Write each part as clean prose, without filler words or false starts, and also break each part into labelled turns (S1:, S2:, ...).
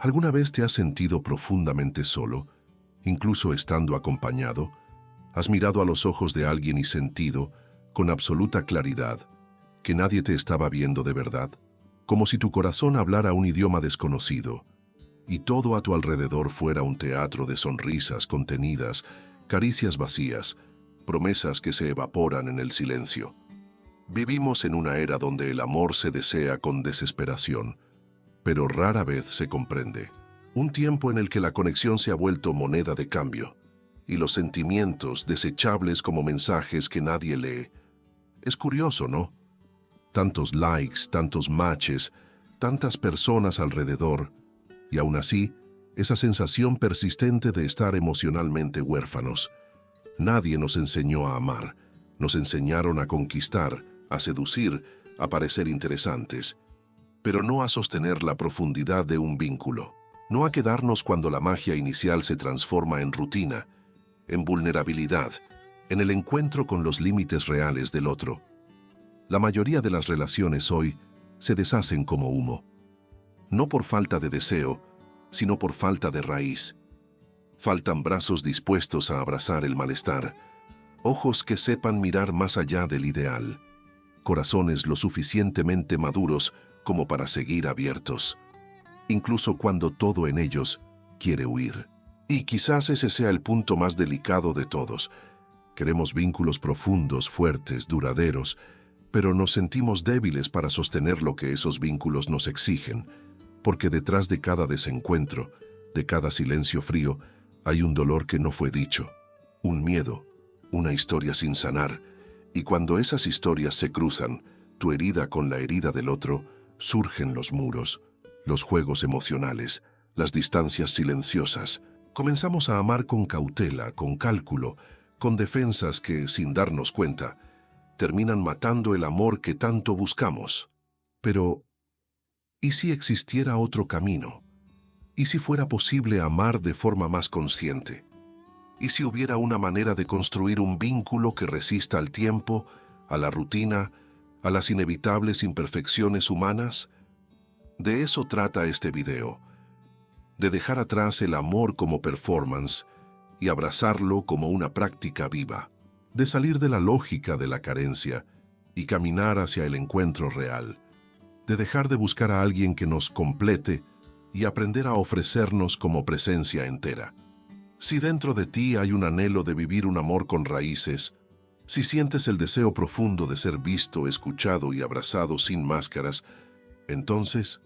S1: ¿Alguna vez te has sentido profundamente solo, incluso estando acompañado? ¿Has mirado a los ojos de alguien y sentido, con absoluta claridad, que nadie te estaba viendo de verdad? Como si tu corazón hablara un idioma desconocido, y todo a tu alrededor fuera un teatro de sonrisas contenidas, caricias vacías, promesas que se evaporan en el silencio. Vivimos en una era donde el amor se desea con desesperación, pero rara vez se comprende. Un tiempo en el que la conexión se ha vuelto moneda de cambio, y los sentimientos desechables como mensajes que nadie lee. Es curioso, ¿no? Tantos likes, tantos matches, tantas personas alrededor, y aún así, esa sensación persistente de estar emocionalmente huérfanos. Nadie nos enseñó a amar, nos enseñaron a conquistar, a seducir, a parecer interesantes, pero no a sostener la profundidad de un vínculo, no a quedarnos cuando la magia inicial se transforma en rutina, en vulnerabilidad, en el encuentro con los límites reales del otro. La mayoría de las relaciones hoy se deshacen como humo, no por falta de deseo, sino por falta de raíz. Faltan brazos dispuestos a abrazar el malestar, ojos que sepan mirar más allá del ideal, corazones lo suficientemente maduros como para seguir abiertos, incluso cuando todo en ellos quiere huir. Y quizás ese sea el punto más delicado de todos. Queremos vínculos profundos, fuertes, duraderos, pero nos sentimos débiles para sostener lo que esos vínculos nos exigen, porque detrás de cada desencuentro, de cada silencio frío, hay un dolor que no fue dicho, un miedo, una historia sin sanar, y cuando esas historias se cruzan, tu herida con la herida del otro, surgen los muros, los juegos emocionales, las distancias silenciosas. Comenzamos a amar con cautela, con cálculo, con defensas que, sin darnos cuenta, terminan matando el amor que tanto buscamos. Pero, ¿y si existiera otro camino? ¿Y si fuera posible amar de forma más consciente? ¿Y si hubiera una manera de construir un vínculo que resista al tiempo, a la rutina, a las inevitables imperfecciones humanas? De eso trata este video, de dejar atrás el amor como performance y abrazarlo como una práctica viva, de salir de la lógica de la carencia y caminar hacia el encuentro real, de dejar de buscar a alguien que nos complete y aprender a ofrecernos como presencia entera. Si dentro de ti hay un anhelo de vivir un amor con raíces, si sientes el deseo profundo de ser visto, escuchado y abrazado sin máscaras, entonces,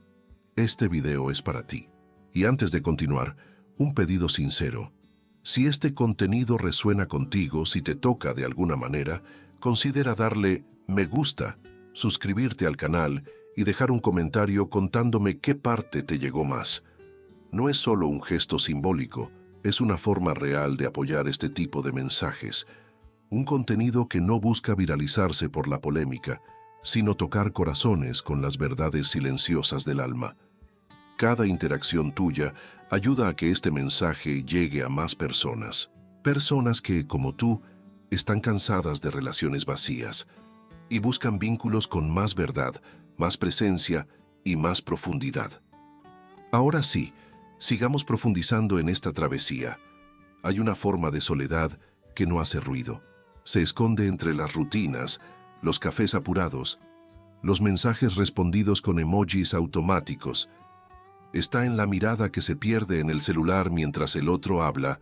S1: este video es para ti. Y antes de continuar, un pedido sincero. Si este contenido resuena contigo, si te toca de alguna manera, considera darle me gusta, suscribirte al canal y dejar un comentario contándome qué parte te llegó más. No es solo un gesto simbólico, es una forma real de apoyar este tipo de mensajes. Un contenido que no busca viralizarse por la polémica, sino tocar corazones con las verdades silenciosas del alma. Cada interacción tuya ayuda a que este mensaje llegue a más personas. Personas que, como tú, están cansadas de relaciones vacías y buscan vínculos con más verdad, más presencia y más profundidad. Ahora sí, sigamos profundizando en esta travesía. Hay una forma de soledad que no hace ruido. Se esconde entre las rutinas, los cafés apurados, los mensajes respondidos con emojis automáticos. Está en la mirada que se pierde en el celular mientras el otro habla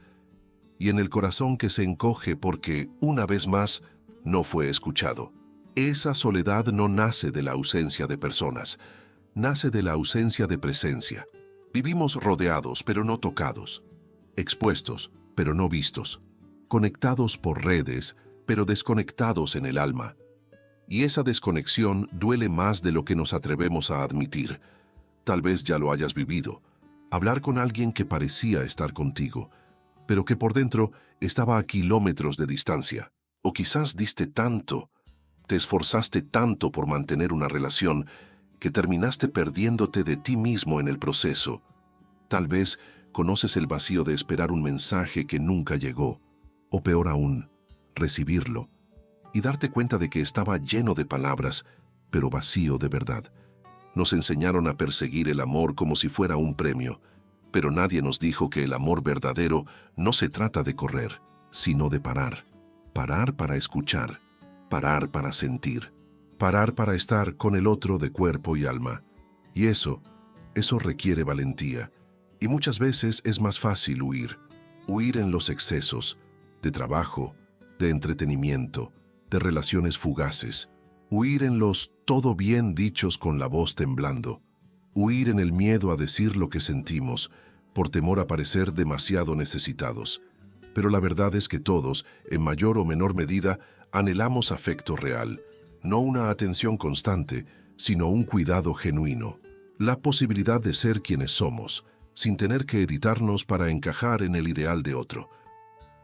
S1: y en el corazón que se encoge porque, una vez más, no fue escuchado. Esa soledad no nace de la ausencia de personas, nace de la ausencia de presencia. Vivimos rodeados pero no tocados, expuestos pero no vistos, conectados por redes pero desconectados en el alma. Y esa desconexión duele más de lo que nos atrevemos a admitir. Tal vez ya lo hayas vivido. Hablar con alguien que parecía estar contigo, pero que por dentro estaba a kilómetros de distancia. O quizás diste tanto, te esforzaste tanto por mantener una relación, que terminaste perdiéndote de ti mismo en el proceso. Tal vez conoces el vacío de esperar un mensaje que nunca llegó, o peor aún, recibirlo, y darte cuenta de que estaba lleno de palabras, pero vacío de verdad. Nos enseñaron a perseguir el amor como si fuera un premio, Pero nadie nos dijo que el amor verdadero no se trata de correr, sino de parar. Parar para escuchar, parar para sentir, parar para estar con el otro de cuerpo y alma. Y eso requiere valentía. Y muchas veces es más fácil huir. Huir en los excesos, de trabajo, de entretenimiento, de relaciones fugaces. Huir en los todo bien dichos con la voz temblando. Huir en el miedo a decir lo que sentimos, por temor a parecer demasiado necesitados. Pero la verdad es que todos, en mayor o menor medida, anhelamos afecto real, no una atención constante, sino un cuidado genuino. La posibilidad de ser quienes somos, sin tener que editarnos para encajar en el ideal de otro.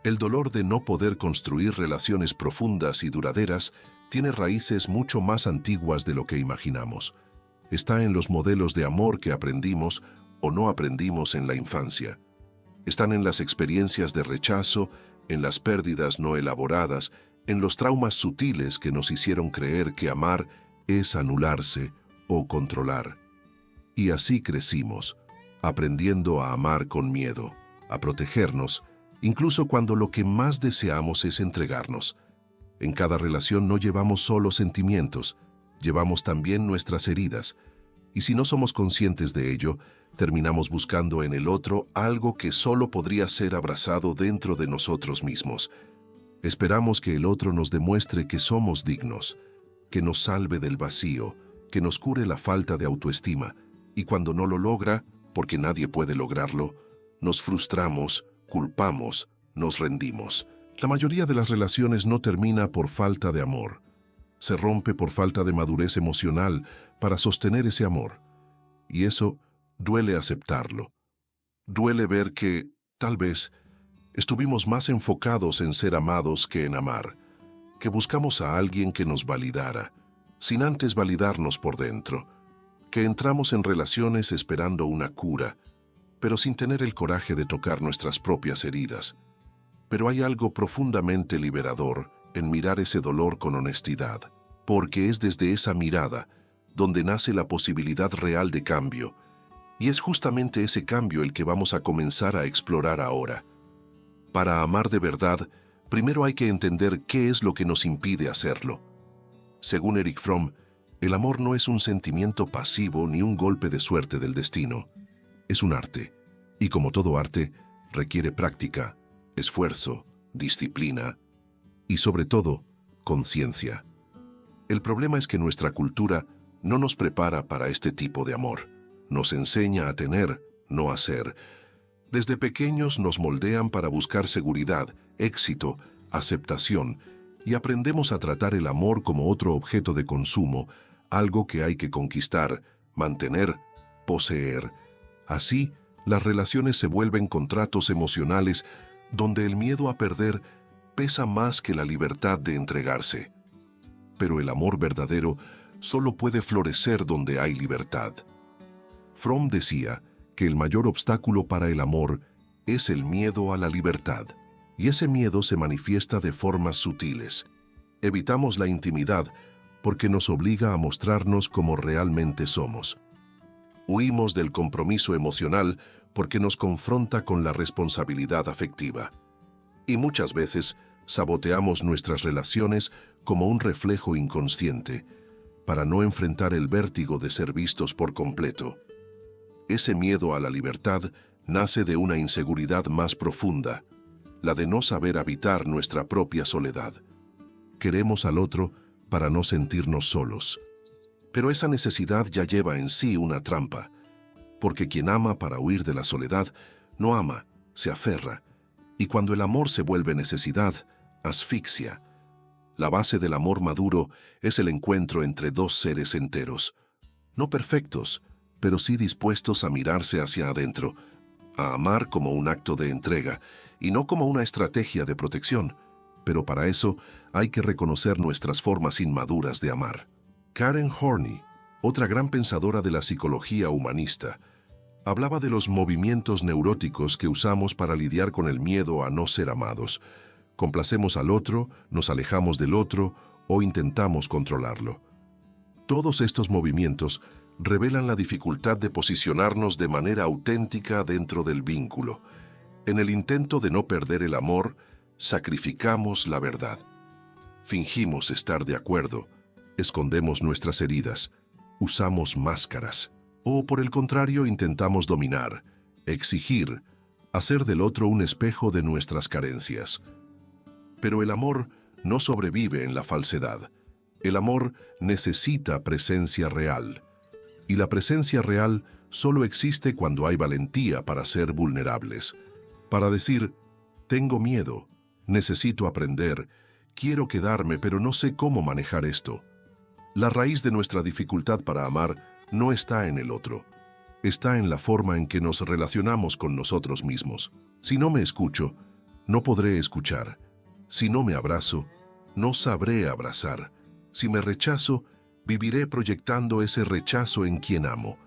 S1: El dolor de no poder construir relaciones profundas y duraderas tiene raíces mucho más antiguas de lo que imaginamos. Está en los modelos de amor que aprendimos o no aprendimos en la infancia. Están en las experiencias de rechazo, en las pérdidas no elaboradas, en los traumas sutiles que nos hicieron creer que amar es anularse o controlar. Y así crecimos, aprendiendo a amar con miedo, a protegernos, incluso cuando lo que más deseamos es entregarnos. En cada relación no llevamos solo sentimientos, llevamos también nuestras heridas, y si no somos conscientes de ello, terminamos buscando en el otro algo que solo podría ser abrazado dentro de nosotros mismos. Esperamos que el otro nos demuestre que somos dignos, que nos salve del vacío, que nos cure la falta de autoestima, y cuando no lo logra, porque nadie puede lograrlo, nos frustramos, culpamos, nos rendimos. La mayoría de las relaciones no termina por falta de amor. Se rompe por falta de madurez emocional para sostener ese amor. Y eso duele aceptarlo. Duele ver que, tal vez, estuvimos más enfocados en ser amados que en amar, que buscamos a alguien que nos validara, sin antes validarnos por dentro, que entramos en relaciones esperando una cura, pero sin tener el coraje de tocar nuestras propias heridas. Pero hay algo profundamente liberador en mirar ese dolor con honestidad, porque es desde esa mirada donde nace la posibilidad real de cambio, y es justamente ese cambio el que vamos a comenzar a explorar ahora. Para amar de verdad, primero hay que entender qué es lo que nos impide hacerlo. Según Erich Fromm, el amor no es un sentimiento pasivo ni un golpe de suerte del destino. Es un arte, y como todo arte, requiere práctica, esfuerzo, disciplina y, sobre todo, conciencia. El problema es que nuestra cultura no nos prepara para este tipo de amor. Nos enseña a tener, no a ser. Desde pequeños nos moldean para buscar seguridad, éxito, aceptación, y aprendemos a tratar el amor como otro objeto de consumo, algo que hay que conquistar, mantener, poseer. Así, las relaciones se vuelven contratos emocionales donde el miedo a perder pesa más que la libertad de entregarse. Pero el amor verdadero solo puede florecer donde hay libertad. Fromm decía que el mayor obstáculo para el amor es el miedo a la libertad, y ese miedo se manifiesta de formas sutiles. Evitamos la intimidad porque nos obliga a mostrarnos como realmente somos. Huimos del compromiso emocional porque nos confronta con la responsabilidad afectiva. Y muchas veces saboteamos nuestras relaciones como un reflejo inconsciente, para no enfrentar el vértigo de ser vistos por completo. Ese miedo a la libertad nace de una inseguridad más profunda, la de no saber habitar nuestra propia soledad. Queremos al otro para no sentirnos solos. Pero esa necesidad ya lleva en sí una trampa, porque quien ama para huir de la soledad, no ama, se aferra, y cuando el amor se vuelve necesidad, asfixia. La base del amor maduro es el encuentro entre dos seres enteros, no perfectos, pero sí dispuestos a mirarse hacia adentro, a amar como un acto de entrega y no como una estrategia de protección. Pero para eso hay que reconocer nuestras formas inmaduras de amar. Karen Horney, otra gran pensadora de la psicología humanista, hablaba de los movimientos neuróticos que usamos para lidiar con el miedo a no ser amados. Complacemos al otro, nos alejamos del otro o intentamos controlarlo. Todos estos movimientos revelan la dificultad de posicionarnos de manera auténtica dentro del vínculo. En el intento de no perder el amor, sacrificamos la verdad. Fingimos estar de acuerdo, escondemos nuestras heridas, usamos máscaras. O por el contrario, intentamos dominar, exigir, hacer del otro un espejo de nuestras carencias. Pero el amor no sobrevive en la falsedad. El amor necesita presencia real. Y la presencia real solo existe cuando hay valentía para ser vulnerables. Para decir, tengo miedo, necesito aprender, quiero quedarme, pero no sé cómo manejar esto. La raíz de nuestra dificultad para amar no está en el otro. Está en la forma en que nos relacionamos con nosotros mismos. Si no me escucho, no podré escuchar. Si no me abrazo, no sabré abrazar. Si me rechazo, viviré proyectando ese rechazo en quien amo.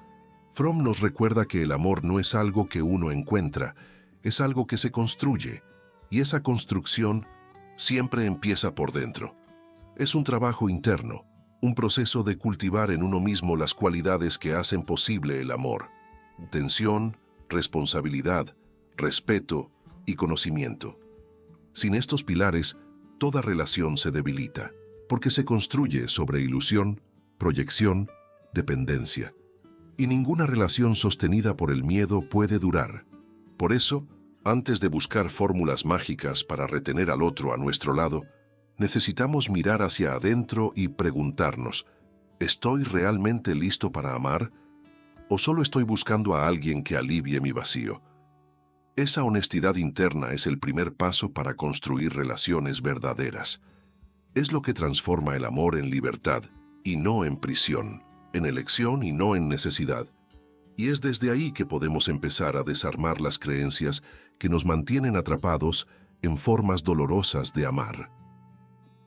S1: Fromm nos recuerda que el amor no es algo que uno encuentra, es algo que se construye, y esa construcción siempre empieza por dentro. Es un trabajo interno, un proceso de cultivar en uno mismo las cualidades que hacen posible el amor: atención, responsabilidad, respeto y conocimiento. Sin estos pilares, toda relación se debilita, porque se construye sobre ilusión, proyección, dependencia. Y ninguna relación sostenida por el miedo puede durar. Por eso, antes de buscar fórmulas mágicas para retener al otro a nuestro lado, necesitamos mirar hacia adentro y preguntarnos, ¿estoy realmente listo para amar? ¿O solo estoy buscando a alguien que alivie mi vacío? Esa honestidad interna es el primer paso para construir relaciones verdaderas. Es lo que transforma el amor en libertad y no en prisión, en elección y no en necesidad. Y es desde ahí que podemos empezar a desarmar las creencias que nos mantienen atrapados en formas dolorosas de amar.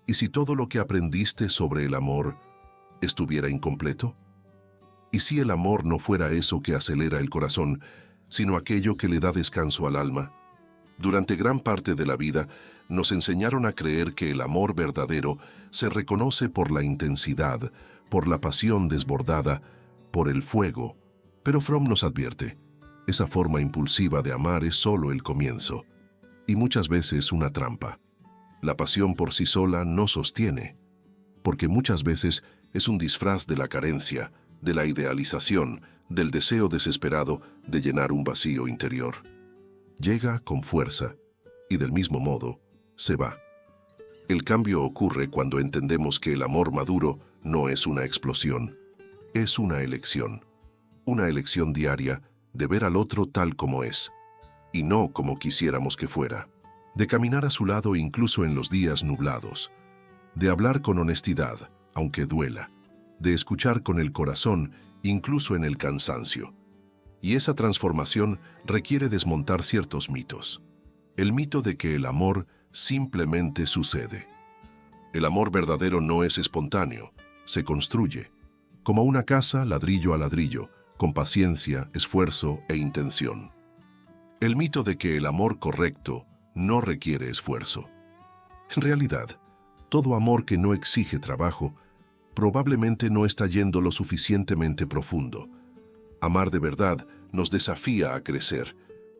S1: ¿Y si todo lo que aprendiste sobre el amor estuviera incompleto? ¿Y si el amor no fuera eso que acelera el corazón, sino aquello que le da descanso al alma? Durante gran parte de la vida, nos enseñaron a creer que el amor verdadero se reconoce por la intensidad, por la pasión desbordada, por el fuego. Pero Fromm nos advierte, esa forma impulsiva de amar es solo el comienzo, y muchas veces una trampa. La pasión por sí sola no sostiene, porque muchas veces es un disfraz de la carencia, de la idealización, del deseo desesperado de llenar un vacío interior. Llega con fuerza, y del mismo modo, se va. El cambio ocurre cuando entendemos que el amor maduro no es una explosión, es una elección diaria de ver al otro tal como es, y no como quisiéramos que fuera, de caminar a su lado incluso en los días nublados, de hablar con honestidad, aunque duela, de escuchar con el corazón incluso en el cansancio. Y esa transformación requiere desmontar ciertos mitos. El mito de que el amor simplemente sucede. El amor verdadero no es espontáneo, se construye, como una casa ladrillo a ladrillo, con paciencia, esfuerzo e intención. El mito de que el amor correcto no requiere esfuerzo. En realidad, todo amor que no exige trabajo probablemente no está yendo lo suficientemente profundo. Amar de verdad nos desafía a crecer,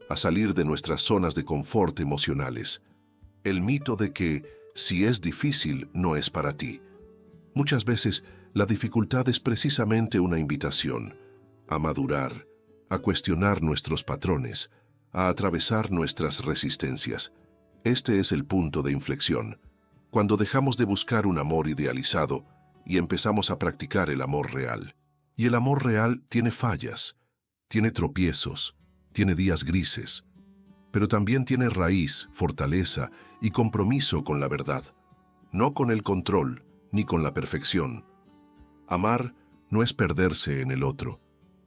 S1: a salir de nuestras zonas de confort emocionales. El mito de que, si es difícil, no es para ti. Muchas veces, la dificultad es precisamente una invitación a madurar, a cuestionar nuestros patrones, a atravesar nuestras resistencias. Este es el punto de inflexión, cuando dejamos de buscar un amor idealizado y empezamos a practicar el amor real. Y el amor real tiene fallas, tiene tropiezos, tiene días grises, pero también tiene raíz, fortaleza y compromiso con la verdad, no con el control ni con la perfección. Amar no es perderse en el otro,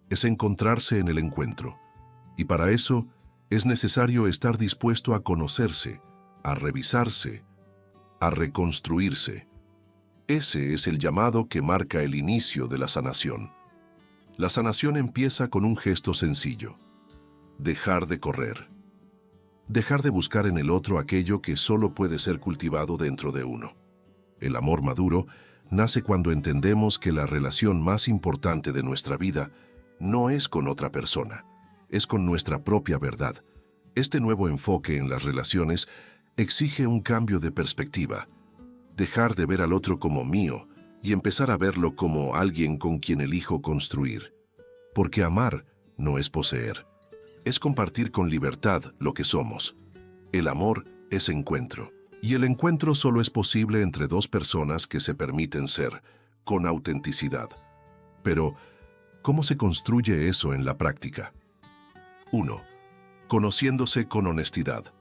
S1: es encontrarse en el encuentro. Y para eso es necesario estar dispuesto a conocerse, a revisarse, a reconstruirse. Ese es el llamado que marca el inicio de la sanación. La sanación empieza con un gesto sencillo: dejar de correr. Dejar de buscar en el otro aquello que solo puede ser cultivado dentro de uno. El amor maduro nace cuando entendemos que la relación más importante de nuestra vida no es con otra persona, es con nuestra propia verdad. Este nuevo enfoque en las relaciones exige un cambio de perspectiva, dejar de ver al otro como mío y empezar a verlo como alguien con quien elijo construir. Porque amar no es poseer, es compartir con libertad lo que somos. El amor es encuentro, y el encuentro solo es posible entre dos personas que se permiten ser, con autenticidad. Pero, ¿cómo se construye eso en la práctica? 1. Conociéndose con honestidad.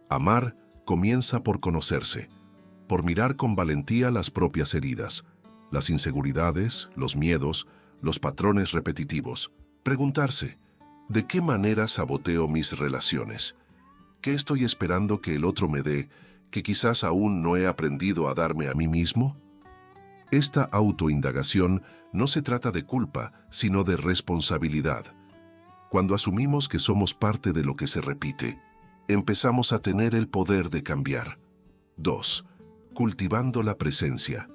S1: Amar comienza por conocerse, por mirar con valentía las propias heridas, las inseguridades, los miedos, los patrones repetitivos. Preguntarse, ¿de qué manera saboteo mis relaciones? ¿Qué estoy esperando que el otro me dé, que quizás aún no he aprendido a darme a mí mismo? Esta autoindagación no se trata de culpa, sino de responsabilidad. Cuando asumimos que somos parte de lo que se repite, empezamos a tener el poder de cambiar. 2. Cultivando la presencia.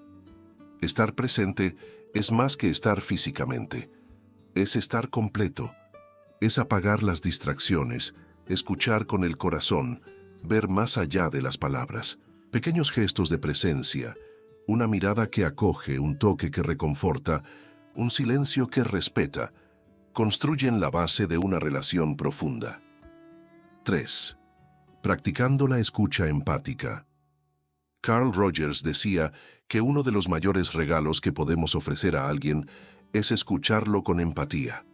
S1: Estar presente es más que estar físicamente. Es estar completo. Es apagar las distracciones, escuchar con el corazón, ver más allá de las palabras. Pequeños gestos de presencia, una mirada que acoge, un toque que reconforta, un silencio que respeta, construyen la base de una relación profunda. 3. Practicando la escucha empática. Carl Rogers decía que uno de los mayores regalos que podemos ofrecer a alguien es escucharlo con empatía,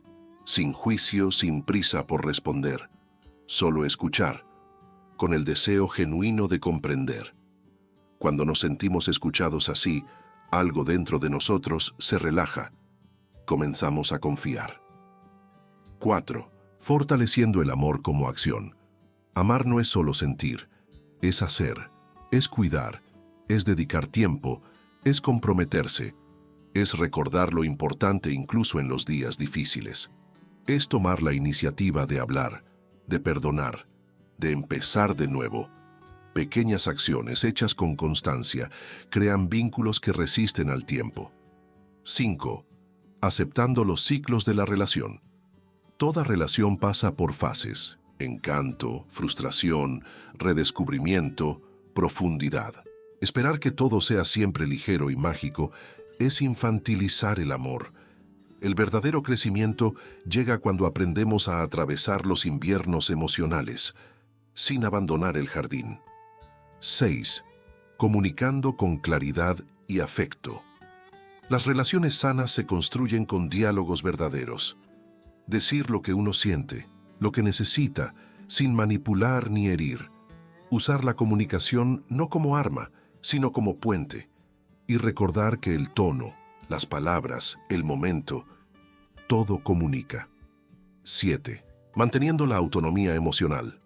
S1: sin juicio, sin prisa por responder, solo escuchar, con el deseo genuino de comprender. Cuando nos sentimos escuchados así, algo dentro de nosotros se relaja. Comenzamos a confiar. 4. Fortaleciendo el amor como acción. Amar no es solo sentir, es hacer, es cuidar, es dedicar tiempo, es comprometerse, es recordar lo importante incluso en los días difíciles. Es tomar la iniciativa de hablar, de perdonar, de empezar de nuevo. Pequeñas acciones hechas con constancia crean vínculos que resisten al tiempo. 5. Aceptando los ciclos de la relación. Toda relación pasa por fases: encanto, frustración, redescubrimiento, profundidad. Esperar que todo sea siempre ligero y mágico es infantilizar el amor. El verdadero crecimiento llega cuando aprendemos a atravesar los inviernos emocionales, sin abandonar el jardín. 6. Comunicando con claridad y afecto. Las relaciones sanas se construyen con diálogos verdaderos. Decir lo que uno siente, lo que necesita, sin manipular ni herir. Usar la comunicación no como arma, sino como puente. Y recordar que el tono, las palabras, el momento, todo comunica. 7. Manteniendo la autonomía emocional.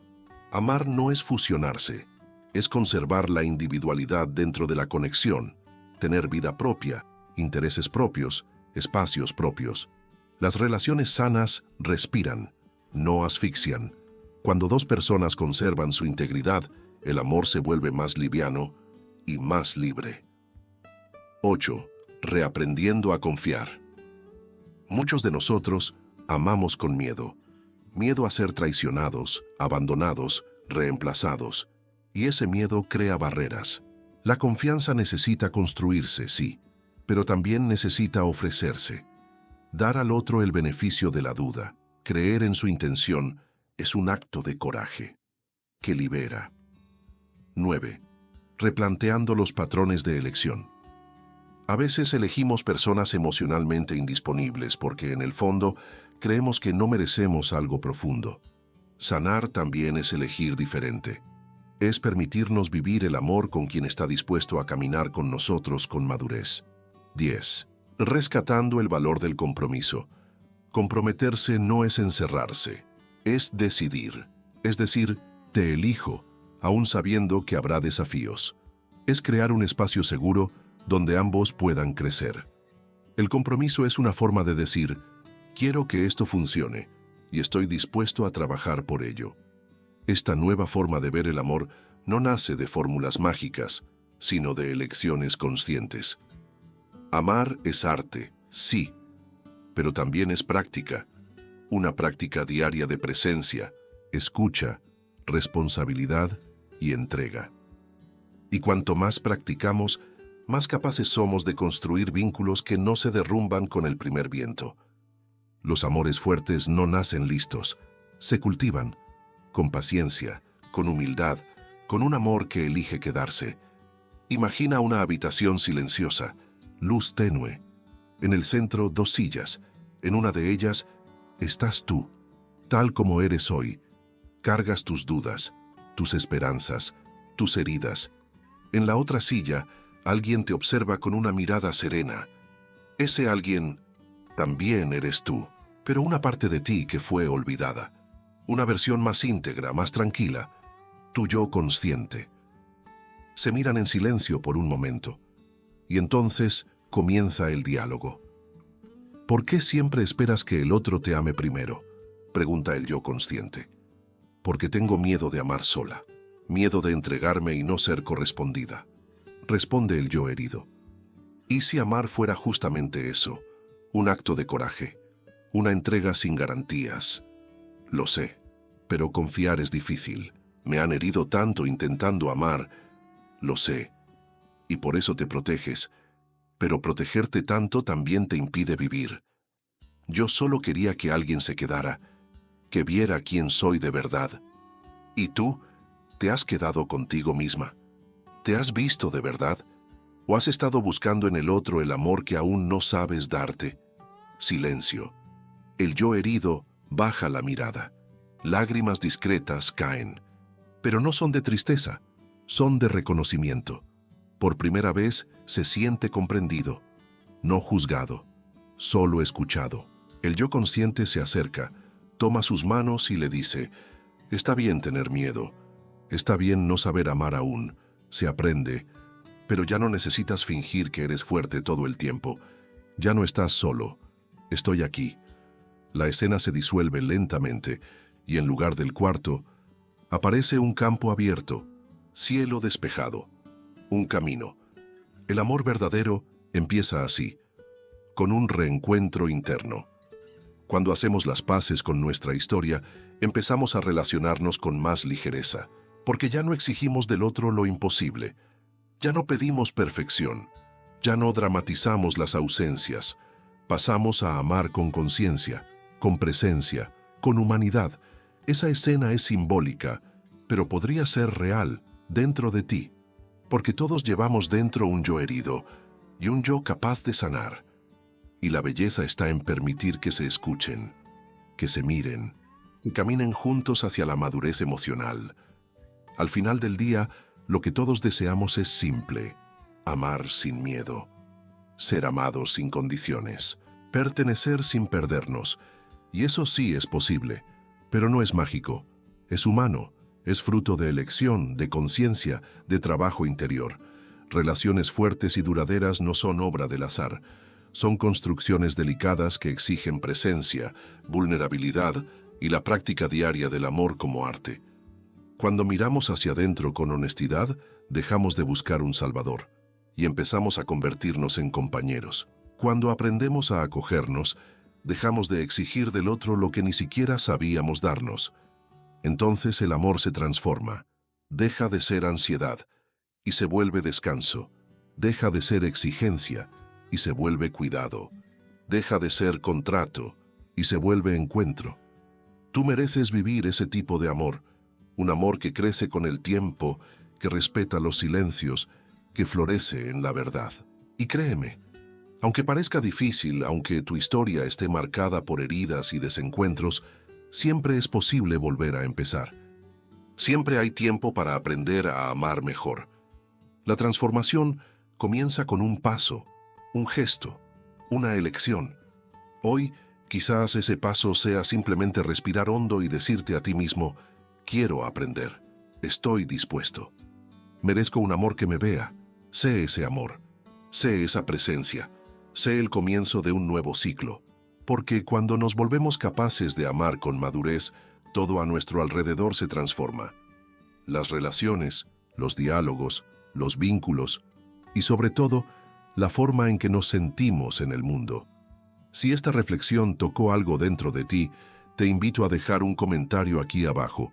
S1: Amar no es fusionarse, es conservar la individualidad dentro de la conexión, tener vida propia, intereses propios, espacios propios. Las relaciones sanas respiran, no asfixian. Cuando dos personas conservan su integridad, el amor se vuelve más liviano y más libre. 8. Reaprendiendo a confiar. Muchos de nosotros amamos con miedo. Miedo a ser traicionados, abandonados, reemplazados. Y ese miedo crea barreras. La confianza necesita construirse, sí, pero también necesita ofrecerse. Dar al otro el beneficio de la duda, creer en su intención, es un acto de coraje, que libera. 9. Replanteando los patrones de elección. A veces elegimos personas emocionalmente indisponibles porque en el fondo creemos que no merecemos algo profundo. Sanar también es elegir diferente. Es permitirnos vivir el amor con quien está dispuesto a caminar con nosotros con madurez. 10. Rescatando el valor del compromiso. Comprometerse no es encerrarse, es decidir. Es decir, te elijo, aún sabiendo que habrá desafíos. Es crear un espacio seguro donde ambos puedan crecer. El compromiso es una forma de decir, quiero que esto funcione y estoy dispuesto a trabajar por ello. Esta nueva forma de ver el amor no nace de fórmulas mágicas, sino de elecciones conscientes. Amar es arte, sí, pero también es práctica, una práctica diaria de presencia, escucha, responsabilidad y entrega. Y cuanto más practicamos, más capaces somos de construir vínculos que no se derrumban con el primer viento. Los amores fuertes no nacen listos, se cultivan, con paciencia, con humildad, con un amor que elige quedarse. Imagina una habitación silenciosa, luz tenue. En el centro, dos sillas. En una de ellas, estás tú, tal como eres hoy. Cargas tus dudas, tus esperanzas, tus heridas. En la otra silla, alguien te observa con una mirada serena. Ese alguien también eres tú, pero una parte de ti que fue olvidada. Una versión más íntegra, más tranquila. Tu yo consciente. Se miran en silencio por un momento. Y entonces comienza el diálogo. ¿Por qué siempre esperas que el otro te ame primero?, pregunta el yo consciente. Porque tengo miedo de amar sola, miedo de entregarme y no ser correspondida, responde el yo herido. ¿Y si amar fuera justamente eso? Un acto de coraje, una entrega sin garantías. Lo sé, pero confiar es difícil. Me han herido tanto intentando amar. Lo sé, y por eso te proteges, pero protegerte tanto también te impide vivir. Yo solo quería que alguien se quedara, que viera quién soy de verdad. ¿Y tú? ¿Te has quedado contigo misma? ¿Te has visto de verdad? ¿O has estado buscando en el otro el amor que aún no sabes darte? Silencio. El yo herido baja la mirada. Lágrimas discretas caen. Pero no son de tristeza, son de reconocimiento. Por primera vez se siente comprendido, no juzgado, solo escuchado. El yo consciente se acerca, toma sus manos y le dice: está bien tener miedo, está bien no saber amar aún, se aprende, pero ya no necesitas fingir que eres fuerte todo el tiempo. Ya no estás solo, estoy aquí. La escena se disuelve lentamente y en lugar del cuarto, aparece un campo abierto, cielo despejado, un camino. El amor verdadero empieza así, con un reencuentro interno. Cuando hacemos las paces con nuestra historia, empezamos a relacionarnos con más ligereza, porque ya no exigimos del otro lo imposible, ya no pedimos perfección, ya no dramatizamos las ausencias, pasamos a amar con conciencia, con presencia, con humanidad. Esa escena es simbólica, pero podría ser real, dentro de ti, porque todos llevamos dentro un yo herido y un yo capaz de sanar. Y la belleza está en permitir que se escuchen, que se miren, que caminen juntos hacia la madurez emocional. Al final del día, lo que todos deseamos es simple: amar sin miedo, ser amados sin condiciones, pertenecer sin perdernos. Y eso sí es posible, pero no es mágico, es humano, es fruto de elección, de conciencia, de trabajo interior. Relaciones fuertes y duraderas no son obra del azar. Son construcciones delicadas que exigen presencia, vulnerabilidad y la práctica diaria del amor como arte. Cuando miramos hacia adentro con honestidad, dejamos de buscar un salvador y empezamos a convertirnos en compañeros. Cuando aprendemos a acogernos, dejamos de exigir del otro lo que ni siquiera sabíamos darnos. Entonces el amor se transforma, deja de ser ansiedad y se vuelve descanso, deja de ser exigencia y se vuelve cuidado, deja de ser contrato y se vuelve encuentro. Tú mereces vivir ese tipo de amor, un amor que crece con el tiempo, que respeta los silencios, que florece en la verdad. Y créeme, aunque parezca difícil, aunque tu historia esté marcada por heridas y desencuentros, siempre es posible volver a empezar. Siempre hay tiempo para aprender a amar mejor. La transformación comienza con un paso, un gesto, una elección. Hoy, quizás ese paso sea simplemente respirar hondo y decirte a ti mismo: quiero aprender, estoy dispuesto. Merezco un amor que me vea, sé ese amor, sé esa presencia, sé el comienzo de un nuevo ciclo. Porque cuando nos volvemos capaces de amar con madurez, todo a nuestro alrededor se transforma. Las relaciones, los diálogos, los vínculos y sobre todo, la forma en que nos sentimos en el mundo. Si esta reflexión tocó algo dentro de ti, te invito a dejar un comentario aquí abajo.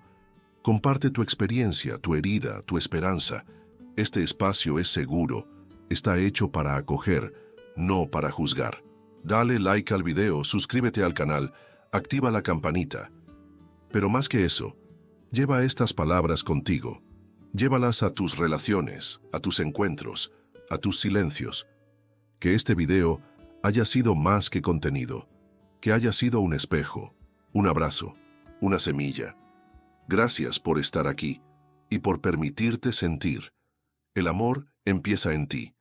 S1: Comparte tu experiencia, tu herida, tu esperanza. Este espacio es seguro, está hecho para acoger, no para juzgar. Dale like al video, suscríbete al canal, activa la campanita. Pero más que eso, lleva estas palabras contigo. Llévalas a tus relaciones, a tus encuentros, a tus silencios. Que este video haya sido más que contenido, que haya sido un espejo, un abrazo, una semilla. Gracias por estar aquí y por permitirte sentir. El amor empieza en ti.